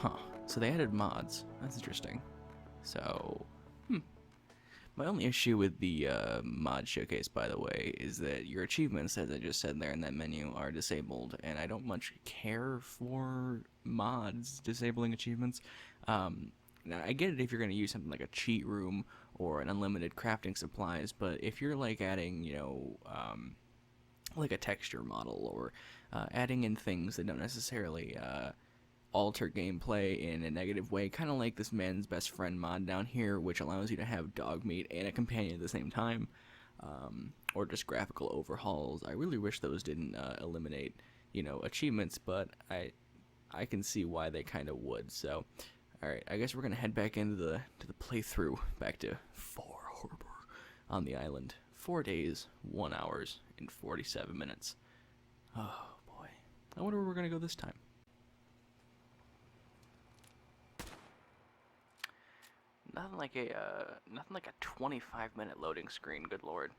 Huh. So they added mods. That's interesting. So, my only issue with the mod showcase, by the way, is that your achievements, as I just said there in that menu, are disabled, and I don't much care for mods disabling achievements. Now, I get it if you're going to use something like a cheat room or an unlimited crafting supplies, but if you're like adding, like a texture model or adding in things that don't necessarily alter gameplay in a negative way, kind of like this man's best friend mod down here, which allows you to have dog meat and a companion at the same time, or just graphical overhauls. I really wish those didn't eliminate, achievements, but I can see why they kind of would. So, all right, I guess we're gonna head back into the playthrough, back to Far Harbor on the island. 4 days, 1 hours, and 47 minutes. Oh boy, I wonder where we're gonna go this time. Nothing like a 25-minute loading screen. Good lord.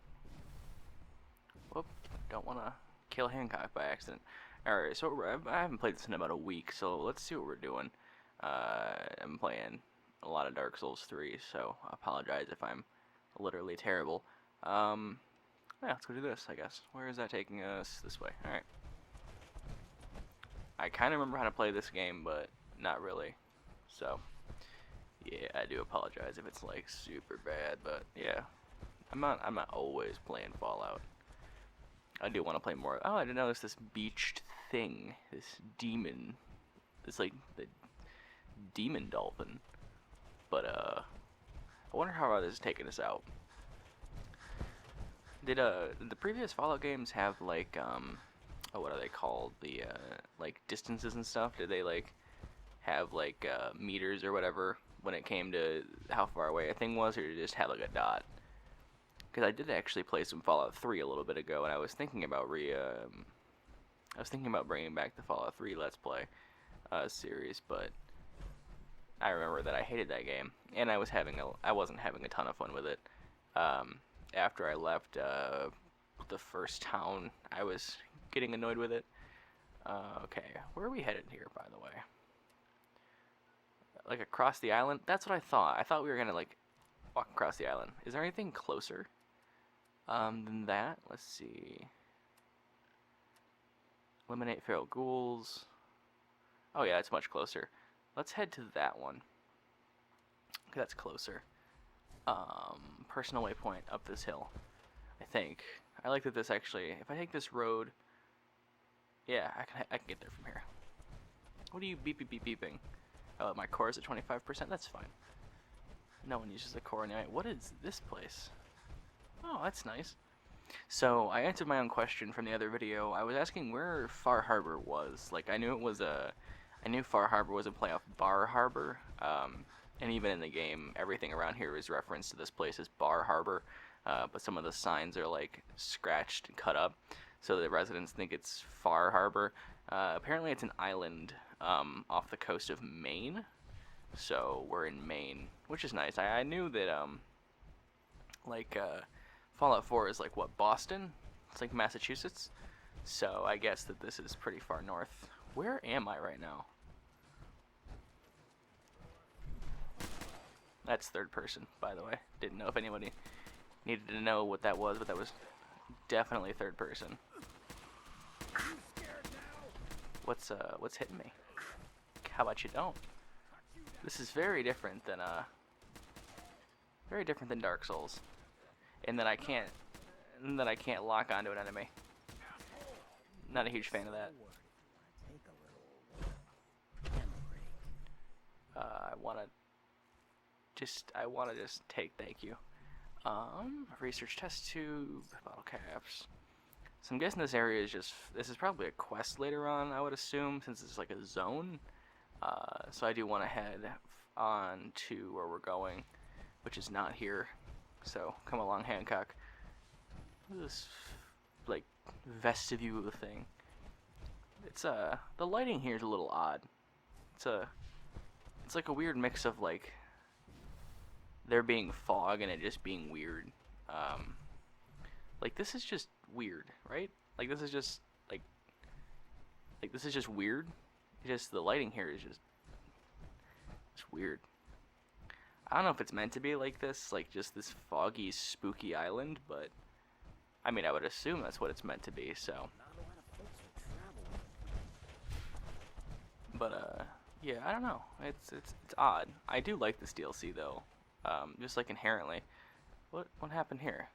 Whoop! Don't want to kill Hancock by accident. All right, so I haven't played this in about a week, so let's see what we're doing. I'm playing a lot of Dark Souls 3, so I apologize if I'm literally terrible. Yeah, let's go do this, I guess. Where is that taking us? This way. All right. I kind of remember how to play this game, but not really. So. Yeah, I do apologize if it's like super bad, but yeah, I'm not always playing Fallout. I do want to play more. Oh, I didn't notice this beached thing, this demon, this like the demon dolphin. But I wonder how far this is taking us out. Did the previous Fallout games have like what are they called? The like distances and stuff? Did they like have like meters or whatever when it came to how far away a thing was, or did it just have like a dot? Because I did actually play some Fallout 3 a little bit ago, and I was thinking about bringing back the Fallout 3 Let's Play series, but I remember that I hated that game, and I wasn't having a ton of fun with it. After I left the first town, I was getting annoyed with it. Okay, where are we headed here, by the way? Like across the island? That's what I thought. I thought we were gonna like walk across the island. Is there anything closer than that? Let's see. Eliminate feral ghouls. Oh yeah, that's much closer. Let's head to that one. That's closer. Personal waypoint up this hill, I think. I like that this actually, if I take this road, yeah, I can get there from here. What are you beeping? Oh, my core is at 25%. That's fine. No one uses the core anyway. What is this place? Oh, that's nice. So I answered my own question from the other video. I was asking where Far Harbor was. Like I knew Far Harbor was a play off Bar Harbor. And even in the game, everything around here is referenced to this place as Bar Harbor. But some of the signs are like scratched and cut up, so the residents think it's Far Harbor. Apparently, it's an island off the coast of Maine. So we're in Maine, which is nice. I knew that Fallout 4 is like what, Boston? It's like Massachusetts. So I guess that this is pretty far north. Where am I right now? That's third person, by the way. Didn't know if anybody needed to know what that was, but that was definitely third person. What's hitting me? How about you don't? This is very different than Dark Souls, in that I can't lock onto an enemy. Not a huge fan of that. I wanna just take, thank you. Research test tube, bottle caps. So I'm guessing this area is this is probably a quest later on, I would assume, since it's like a zone. So I do want to head on to where we're going, which is not here. So come along, Hancock. This like vestibule thing. It's the lighting here is a little odd. It's like a weird mix of like there being fog and it just being weird. Like this is just weird, right? Like this is just weird. Just the lighting here is just It's weird. I don't know if it's meant to be like this, like just this foggy, spooky island, but I mean, I would assume that's what it's meant to be, so. But, yeah, I don't know. It's odd. I do like this DLC, though, just like inherently. What happened here?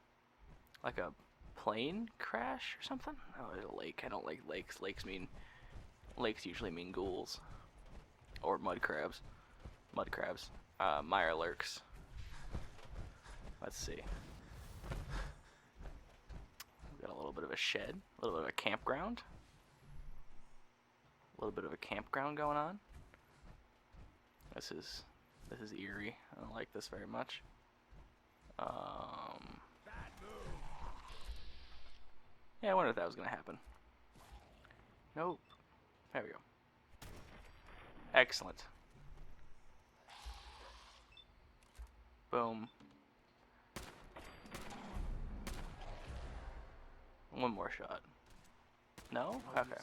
Like a plane crash or something? Oh, there's a lake. I don't like lakes. Lakes usually mean ghouls. Or mud crabs. Mire lurks. Let's see. We've got a little bit of a shed. A little bit of a campground. A little bit of a campground going on. This is eerie. I don't like this very much. Yeah, I wonder if that was gonna happen. Nope. There we go. Excellent. Boom. One more shot. No? Okay.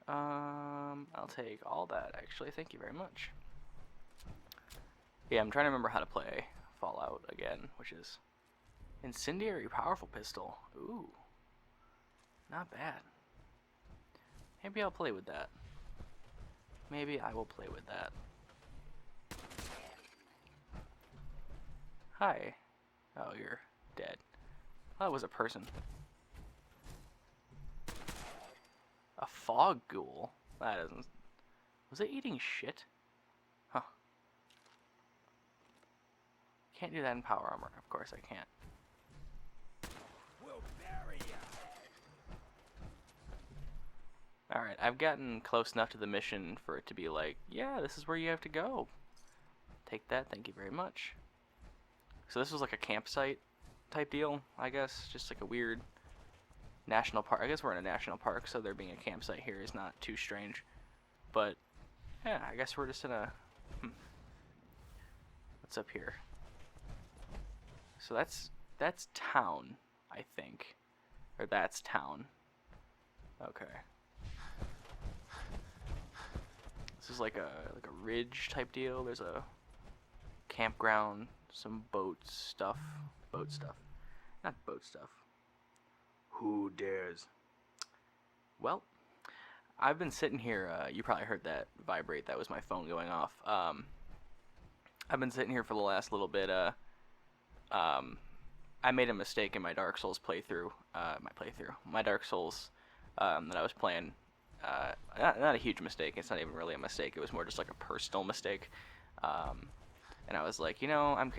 I'll take all that, actually. Thank you very much. Yeah, I'm trying to remember how to play Fallout again, which is Incendiary Powerful Pistol. Ooh. Not bad. Maybe I'll play with that. Maybe I will play with that. Hi. Oh, you're dead. Oh, it was a person. A fog ghoul? That doesn't... Was it eating shit? Huh. Can't do that in power armor. Of course I can't. We'll bury ya. Alright, I've gotten close enough to the mission for it to be like, yeah, this is where you have to go. Take that, thank you very much. So this was like a campsite type deal, I guess. Just like a weird national park. I guess we're in a national park, so there being a campsite here is not too strange. But, yeah, I guess we're just in a... What's up here? So that's town, I think. Or that's town. Okay. This is like a ridge type deal. There's a campground, some boat stuff. Not boat stuff. Who dares? Well, I've been sitting here, you probably heard that vibrate, that was my phone going off. I've been sitting here for the last little bit, I made a mistake in my Dark Souls playthrough, my Dark Souls, that I was playing, not a huge mistake, it's not even really a mistake, it was more just like a personal mistake, and I was like, you know,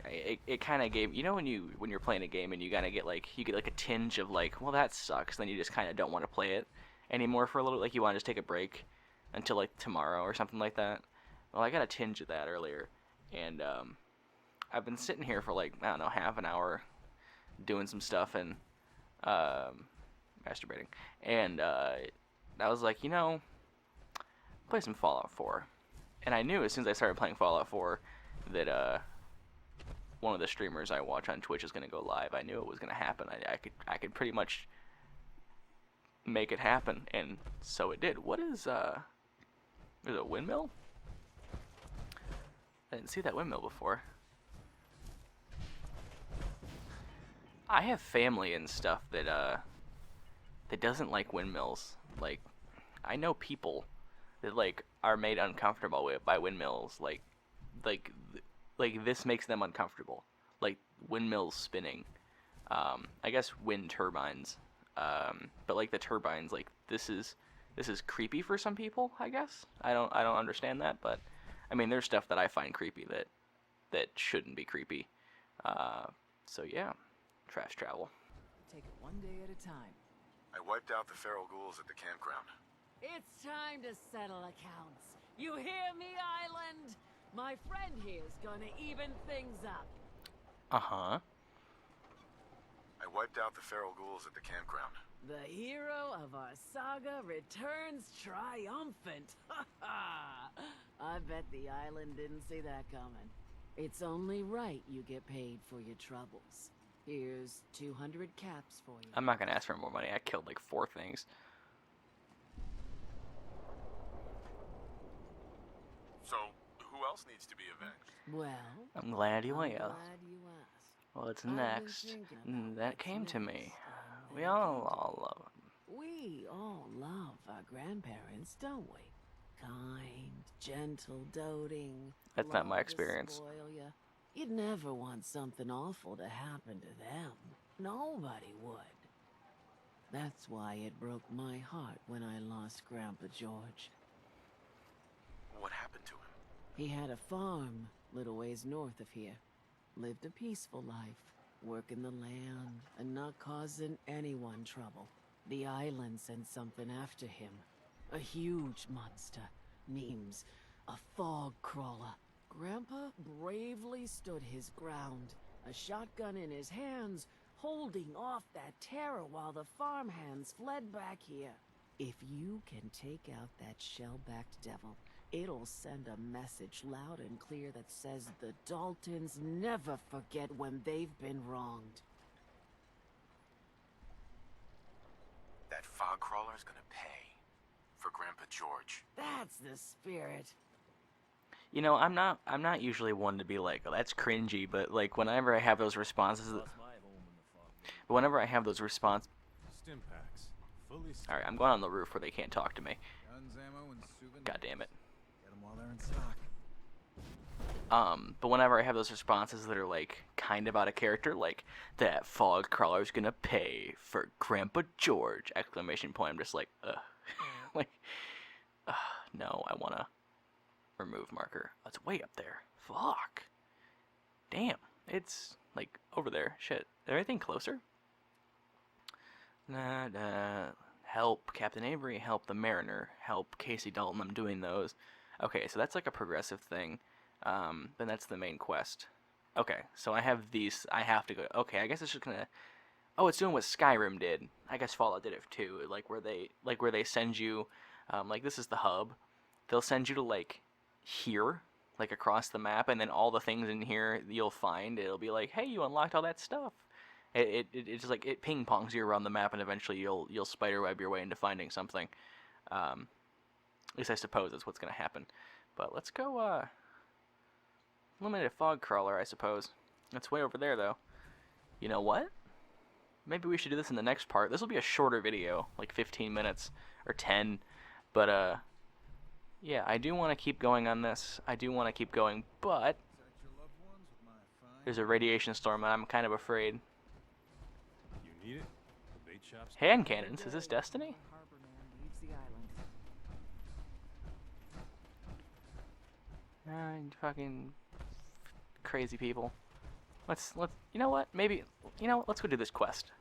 it kind of gave, you know, when you're playing a game and you kind of get like, you get like a tinge of like, well, that sucks, then you just kind of don't want to play it anymore for a little, like you want to just take a break until like tomorrow or something like that. Well, I got a tinge of that earlier, and I've been sitting here for like, I don't know, half an hour doing some stuff and masturbating, and I was like, you know, play some Fallout 4, and I knew as soon as I started playing Fallout 4 that one of the streamers I watch on Twitch is going to go live. I knew it was going to happen. I could pretty much make it happen, and so it did. What is there's a windmill? I didn't see that windmill before. I have family and stuff that doesn't like windmills. Like, I know people that like are made uncomfortable by windmills. Like this makes them uncomfortable. Like windmills spinning. I guess wind turbines. But like the turbines, like this is creepy for some people, I guess. I don't understand that, but I mean there's stuff that I find creepy that shouldn't be creepy. So yeah, trash travel. Take it one day at a time. I wiped out the feral ghouls at the campground. It's time to settle accounts. You hear me, Island? My friend here's gonna even things up. Uh-huh. I wiped out the feral ghouls at the campground. The hero of our saga returns triumphant. Ha ha! I bet the island didn't see that coming. It's only right you get paid for your troubles. Here's 200 caps for you. I'm not gonna ask for more money. I killed like 4 things. So, who else needs to be avenged? Well, I'm glad you I'm asked. glad you asked. What's I've been next? thinking about That what's came to me. next, and We then it all came to me. love him. We all love our grandparents, don't we? Kind, gentle, doting. That's not my love to experience. spoil ya. You'd never want something awful to happen to them. Nobody would. That's why it broke my heart when I lost Grandpa George. What happened to him? He had a farm, little ways north of here. Lived a peaceful life, working the land and not causing anyone trouble. The island sent something after him. A huge monster. Memes. A fog crawler. Grandpa bravely stood his ground, a shotgun in his hands, holding off that terror while the farmhands fled back here. If you can take out that shell-backed devil, it'll send a message loud and clear that says the Daltons never forget when they've been wronged. That fog crawler's gonna pay for Grandpa George. That's the spirit. You know, I'm not usually one to be like, oh, that's cringy, but like whenever I have those responses, but whenever I have those response, Stim packs. Fully all right, I'm going on the roof where they can't talk to me. guns, ammo, and souvenirs. God damn it. Get them while they're in stock. But whenever I have those responses that are like kind of out of character, like that fog crawler's gonna pay for Grandpa George! Exclamation point! I'm just like, ugh, like, no, I wanna remove marker. Oh, it's way up there. Fuck. Damn, it's like over there. Shit. Is there anything closer? Nah. Help Captain Avery. Help the Mariner. Help Casey Dalton. I'm doing those. Okay, so that's like a progressive thing. Then that's the main quest. Okay, so I have these. I have to go. Okay, I guess it's just gonna. Oh, it's doing what Skyrim did. I guess Fallout did it too. Like where they send you, like this is the hub. They'll send you to like here, like across the map, and then all the things in here you'll find. It'll be like, hey, you unlocked all that stuff. It's just like it ping pongs you around the map, and eventually you'll spiderweb your way into finding something. At least I suppose that's what's gonna happen. But let's go. Eliminate a fog crawler, I suppose. It's way over there, though. You know what? Maybe we should do this in the next part. This will be a shorter video, like 15 minutes or 10. But, yeah, I do want to keep going on this. I do want to keep going, but there's a radiation storm, and I'm kind of afraid. You need it? The bait shop's Hand cannons? Is this Destiny? Harborman leaves the island. Fucking crazy people. Let's you know what? Maybe let's go do this quest.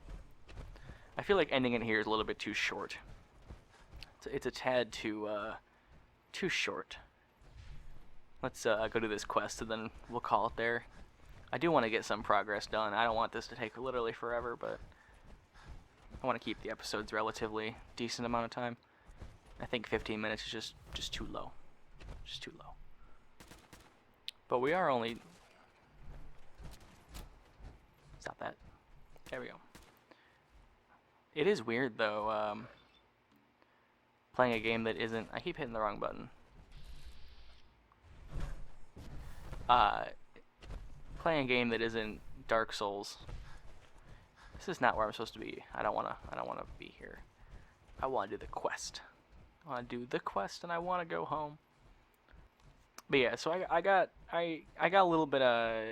I feel like ending it here is a little bit too short. It's a tad too short. Let's go do this quest and then we'll call it there. I do want to get some progress done. I don't want this to take literally forever, but I want to keep the episodes relatively decent amount of time. I think 15 minutes is just too low. Just too low. But we are only... Stop that. There we go. It is weird, though, playing a game that isn't... I keep hitting the wrong button. Playing a game that isn't Dark Souls. This is not where I'm supposed to be. I don't wanna be here. I wanna do the quest. I wanna do the quest and I wanna go home. But yeah, so I got a little bit of,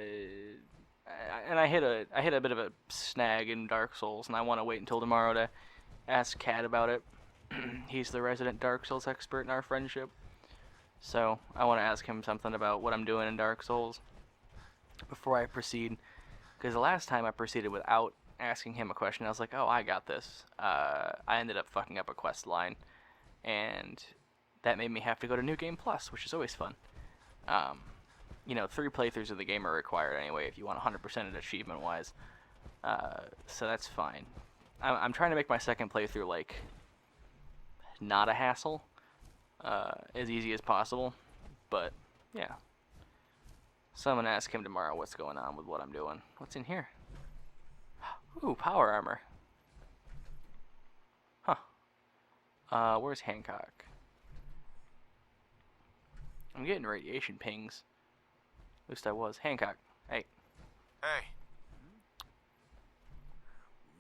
and I hit a bit of a snag in Dark Souls, and I want to wait until tomorrow to ask Kat about it. He's the resident Dark Souls expert in our friendship, so I want to ask him something about what I'm doing in Dark Souls before I proceed. Because the last time I proceeded without asking him a question, I was like, oh, I got this. I ended up fucking up a quest line, and that made me have to go to New Game Plus, which is always fun. 3 playthroughs of the game are required anyway if you want 100% it achievement-wise. So that's fine. I'm trying to make my second playthrough, like, not a hassle. As easy as possible. But, yeah. So I'm going to ask him tomorrow what's going on with what I'm doing. What's in here? Ooh, power armor. Huh. Where's Hancock? I'm getting radiation pings. At least I was. Hancock. Hey. Hey.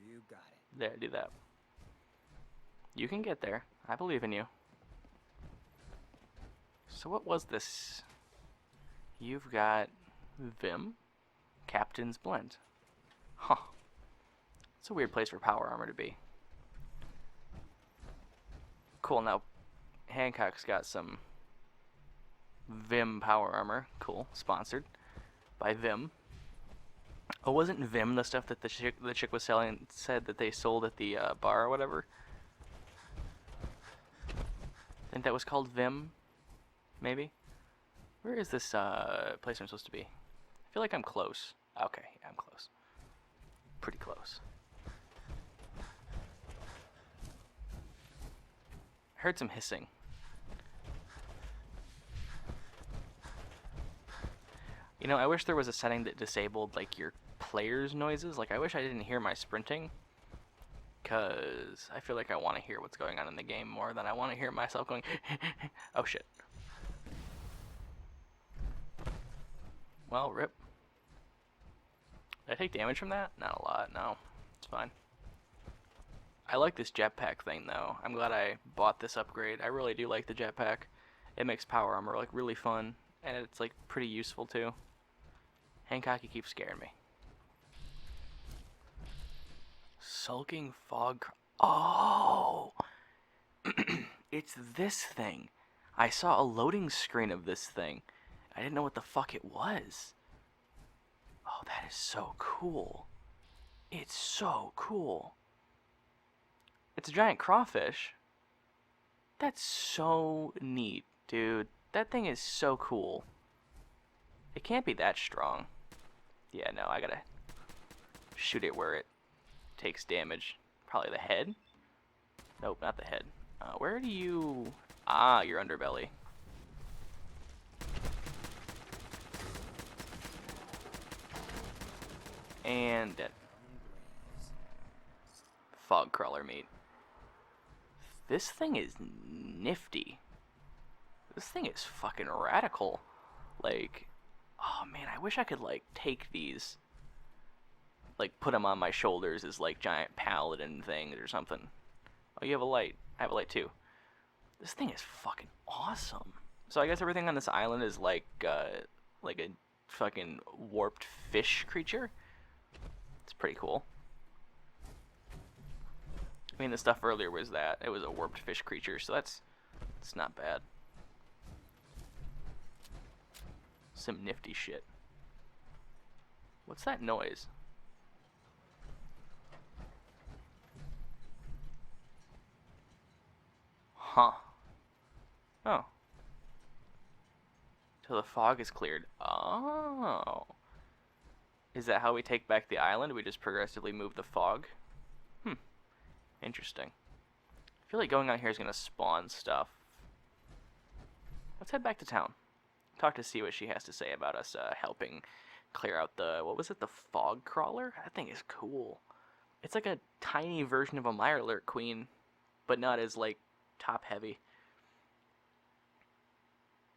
You got it. There, do that. You can get there. I believe in you. So what was this? You've got Vim, Captain's Blend. Huh. It's a weird place for power armor to be. Cool, now Hancock's got some Vim power armor. Cool, sponsored by Vim. Oh, wasn't Vim the stuff that the chick was selling, said that they sold at the bar or whatever? I think that was called Vim, maybe? Where is this place I'm supposed to be? I feel like I'm close. Okay, yeah, I'm close. Pretty close. I heard some hissing. You know, I wish there was a setting that disabled, like, your player's noises. Like, I wish I didn't hear my sprinting. Because I feel like I want to hear what's going on in the game more than I want to hear myself going, oh shit. Well, rip. Did I take damage from that? Not a lot, no. It's fine. I like this jetpack thing, though. I'm glad I bought this upgrade. I really do like the jetpack. It makes power armor, like, really fun. And it's, like, pretty useful, too. Hancock, you keep scaring me. Sulking fog. Oh! It's this thing. I saw a loading screen of this thing. I didn't know what the fuck it was. Oh, that is so cool. It's so cool. It's a giant crawfish. That's so neat, dude. That thing is so cool. It can't be that strong. Yeah, no, I gotta shoot it where it takes damage. Probably the head? Nope, not the head. Where do you... Ah, your underbelly. And dead. Fog crawler meat. This thing is nifty. This thing is fucking radical. Like, oh man, I wish I could, like, take these, like, put them on my shoulders as, like, giant paladin things or something. Oh, you have a light. I have a light, too. This thing is fucking awesome. So I guess everything on this island is, like a fucking warped fish creature. It's pretty cool. I mean, the stuff earlier was that. It was a warped fish creature, so it's not bad. Some nifty shit. What's that noise? Huh. Oh. Till the fog is cleared. Oh. Is that how we take back the island? We just progressively move the fog? Interesting. I feel like going out here is going to spawn stuff. Let's head back to town. Talk to see what she has to say about us helping clear out the... What was it? The fog crawler? That thing is cool. It's like a tiny version of a Mirelurk queen, but not as, like, top-heavy.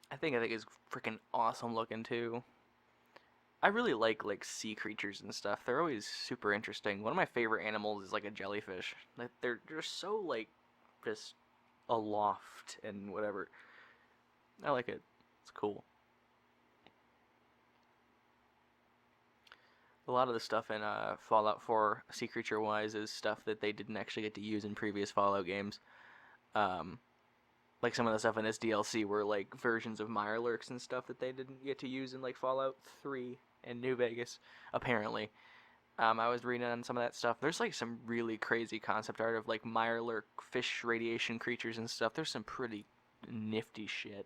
I think it's freaking awesome looking, too. I really like sea creatures and stuff. They're always super interesting. One of my favorite animals is like a jellyfish. Like they're so like just aloft and whatever. I like it. It's cool. A lot of the stuff in Fallout 4 sea creature wise is stuff that they didn't actually get to use in previous Fallout games. Like some of the stuff in this DLC were like versions of Mirelurks and stuff that they didn't get to use in like Fallout 3 and New Vegas, apparently. I was reading on some of that stuff. There's like some really crazy concept art of like Mirelurk fish radiation creatures and stuff. There's some pretty nifty shit.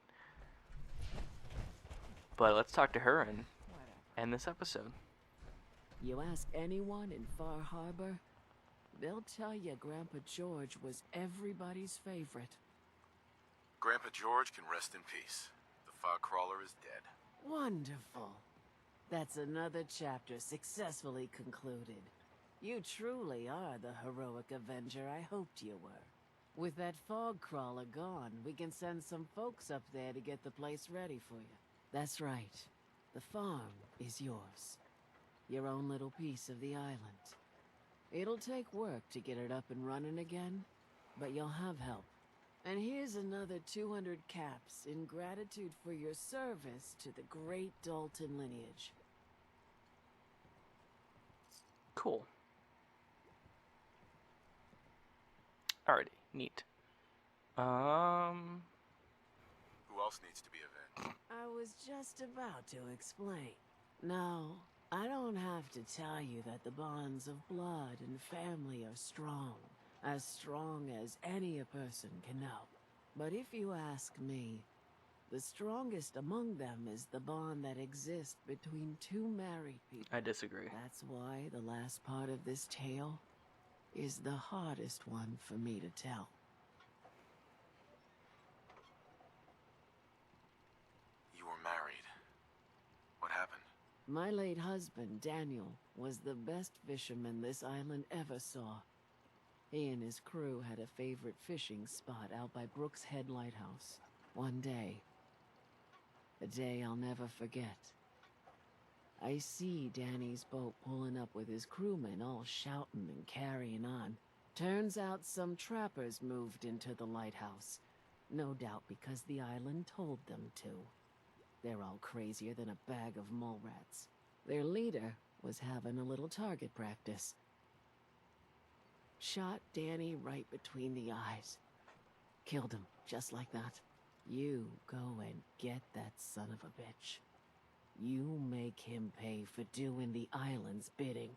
But let's talk to her and end this episode. You ask anyone in Far Harbor, they'll tell you Grandpa George was everybody's favorite. Grandpa George can rest in peace. The fog crawler is dead. Wonderful. That's another chapter successfully concluded. You truly are the heroic avenger I hoped you were. With that fog crawler gone, we can send some folks up there to get the place ready for you. That's right. The farm is yours. Your own little piece of the island. It'll take work to get it up and running again, but you'll have help. And here's another 200 caps in gratitude for your service to the great Dalton lineage. Cool. Alrighty, neat. Who else needs to be avenged? I was just about to explain. No, I don't have to tell you that the bonds of blood and family are strong as any a person can know. But if you ask me, the strongest among them is the bond that exists between two married people. I disagree. That's why the last part of this tale is the hardest one for me to tell. You were married. What happened? My late husband, Daniel, was the best fisherman this island ever saw. He and his crew had a favorite fishing spot out by Brooks Head Lighthouse. One day, a day I'll never forget, I see Danny's boat pulling up with his crewmen all shouting and carrying on. Turns out some trappers moved into the lighthouse. No doubt because the island told them to. They're all crazier than a bag of mole rats. Their leader was having a little target practice. Shot Danny right between the eyes. Killed him, just like that. You go and get that son of a bitch. You make him pay for doing the island's bidding.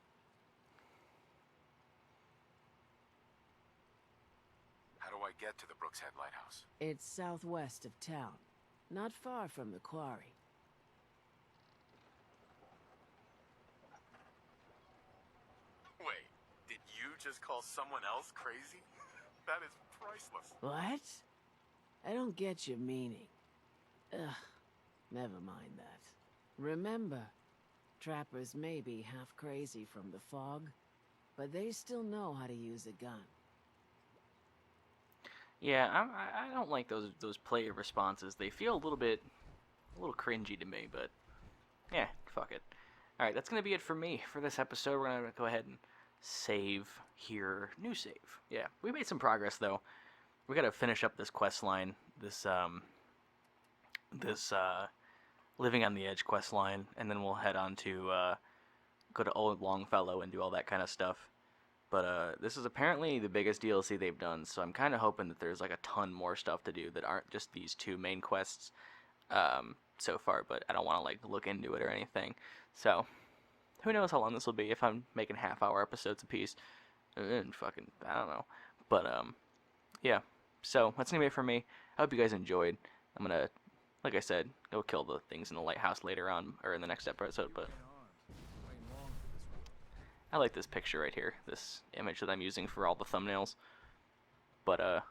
How do I get to the Brooks Head Lighthouse? It's southwest of town, not far from the quarry. Wait, did you just call someone else crazy? That is priceless. What? I don't get your meaning. Ugh, never mind that. Remember, trappers may be half crazy from the fog, but they still know how to use a gun. Yeah, I don't like those player responses. They feel a little cringy to me, but yeah, fuck it. All right, that's gonna be it for me for this episode. We're gonna go ahead and save here, new save. Yeah, we made some progress though. We gotta finish up this quest line, this Living on the Edge quest line, and then we'll head on to go to Old Longfellow and do all that kind of stuff. But this is apparently the biggest DLC they've done, so I'm kind of hoping that there's like a ton more stuff to do that aren't just these two main quests so far, but I don't want to like look into it or anything. So, who knows how long this will be if I'm making half-hour episodes apiece. Fucking, I don't know. But, yeah. So, that's going to be it for me. I hope you guys enjoyed. I'm going to, like I said, go kill the things in the lighthouse later on, or in the next episode, but I like this picture right here, this image that I'm using for all the thumbnails. But,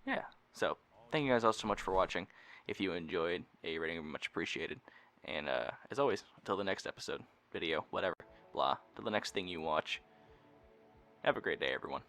yeah. So, thank you guys all so much for watching. If you enjoyed, a rating would be much appreciated. And, as always, until the next episode, video, whatever, blah, till the next thing you watch, have a great day, everyone.